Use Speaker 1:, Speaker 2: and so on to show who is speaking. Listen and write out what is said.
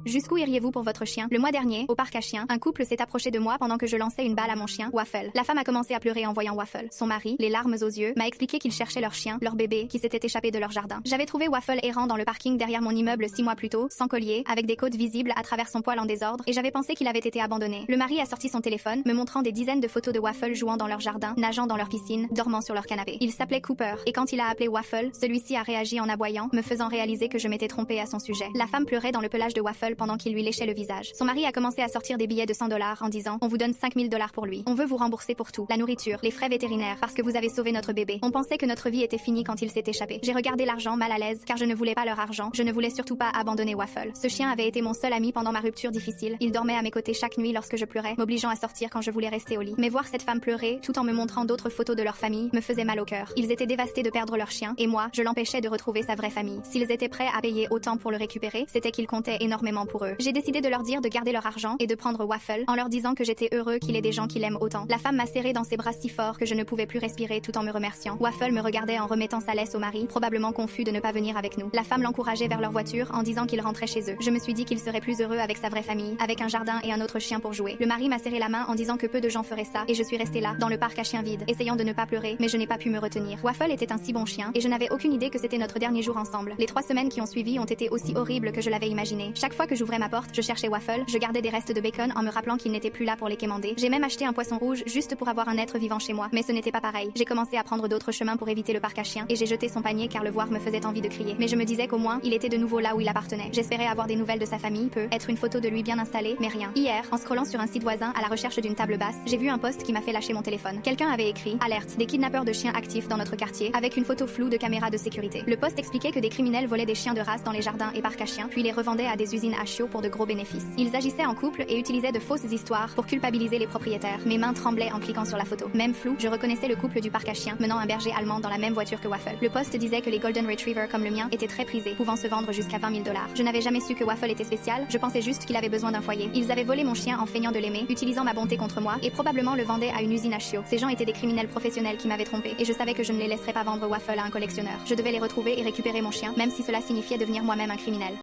Speaker 1: Jusqu'où iriez-vous pour votre chien? Le mois dernier, au parc à chiens, un couple s'est approché de moi pendant que je lançais une balle à mon chien, Waffle. La femme a commencé à pleurer en voyant Waffle. Son mari, les larmes aux yeux, m'a expliqué qu'il cherchait leur chien, leur bébé, qui s'était échappé de leur jardin. J'avais trouvé Waffle errant dans le parking derrière mon immeuble 6 mois plus tôt, sans collier, avec des côtes visibles à travers son poil en désordre, et j'avais pensé qu'il avait été abandonné. Le mari a sorti son téléphone, me montrant des dizaines de photos de Waffle jouant dans leur jardin, nageant dans leur piscine, dormant sur leur canapé. Il s'appelait Cooper, et quand il a appelé Waffle, celui-ci a réagi en aboyant, me faisant réaliser que je m'étais trompée à son sujet. La femme pleurait dans le pelage de Waffle pendant qu'il lui léchait le visage. Son mari a commencé à sortir des billets de $100 en disant: on vous donne $5000 pour lui. On veut vous rembourser pour tout. La nourriture, les frais vétérinaires, parce que vous avez sauvé notre bébé. On pensait que notre vie était finie quand il s'est échappé. J'ai regardé l'argent mal à l'aise, car je ne voulais pas leur argent. Je ne voulais surtout pas abandonner Waffle. Ce chien avait été mon seul ami pendant ma rupture difficile. Il dormait à mes côtés chaque nuit lorsque je pleurais, m'obligeant à sortir quand je voulais rester au lit. Mais voir cette femme pleurer, tout en me montrant d'autres photos de leur famille, me faisait mal au cœur. Ils étaient dévastés de perdre leur chien, et moi, je l'empêchais de retrouver sa vraie famille. S'ils étaient prêts à payer autant pour le récupérer, c'était qu'ils comptaient énormément pour eux. J'ai décidé de leur dire de garder leur argent et de prendre Waffle, en leur disant que j'étais heureux qu'il ait des gens qui l'aiment autant. La femme m'a serré dans ses bras si fort que je ne pouvais plus respirer tout en me remerciant. Waffle me regardait en remettant sa laisse au mari, probablement confus de ne pas venir avec nous. La femme l'encourageait vers leur voiture en disant qu'il rentrait chez eux. Je me suis dit qu'il serait plus heureux avec sa vraie famille, avec un jardin et un autre chien pour jouer. Le mari m'a serré la main en disant que peu de gens feraient ça, et je suis restée là, dans le parc à chiens vide, essayant de ne pas pleurer, mais je n'ai pas pu me retenir. Waffle était un si bon chien, et je n'avais aucune idée que c'était notre dernier jour ensemble. Les 3 semaines qui ont suivi ont été aussi horribles que je l'avais imaginé. Chaque fois que j'ouvrais ma porte, je cherchais Waffle, je gardais des restes de bacon en me rappelant qu'il n'était plus là pour les quémander. J'ai même acheté un poisson rouge juste pour avoir un être vivant chez moi, mais ce n'était pas pareil. J'ai commencé à prendre d'autres chemins pour éviter le parc à chiens, et j'ai jeté son panier car le voir me faisait envie de crier. Mais je me disais qu'au moins, il était de nouveau là où il appartenait. J'espérais avoir des nouvelles de sa famille, être une photo de lui bien installé, mais rien. Hier, en scrollant sur un site voisin à la recherche d'une table basse, j'ai vu un post qui m'a fait lâcher mon téléphone. Quelqu'un avait écrit: alerte, des kidnappeurs de chiens actifs dans notre quartier, avec une photo floue de caméras de sécurité. Le post expliquait que des criminels volaient des chiens de race dans les jardins et parcs à chiens, puis les revendaient à des usines à chiots pour de gros bénéfices. Ils agissaient en couple et utilisaient de fausses histoires pour culpabiliser les propriétaires. Mes mains tremblaient en cliquant sur la photo. Même flou, je reconnaissais le couple du parc à chiens menant un berger allemand dans la même voiture que Waffle. Le post disait que les Golden Retriever comme le mien étaient très prisés, pouvant se vendre jusqu'à $20 000. Je n'avais jamais su que Waffle était spécial, je pensais juste qu'il avait besoin d'un foyer. Ils avaient volé mon chien en feignant de l'aimer, utilisant ma bonté contre moi, et probablement le vendaient à une usine à chiots. Ces gens étaient des criminels professionnels qui m'avaient trompé, et je savais que je ne les laisserais pas vendre Waffle à un collectionneur. Je devais les retrouver et récupérer mon chien, même si cela signifiait devenir moi-même un criminel.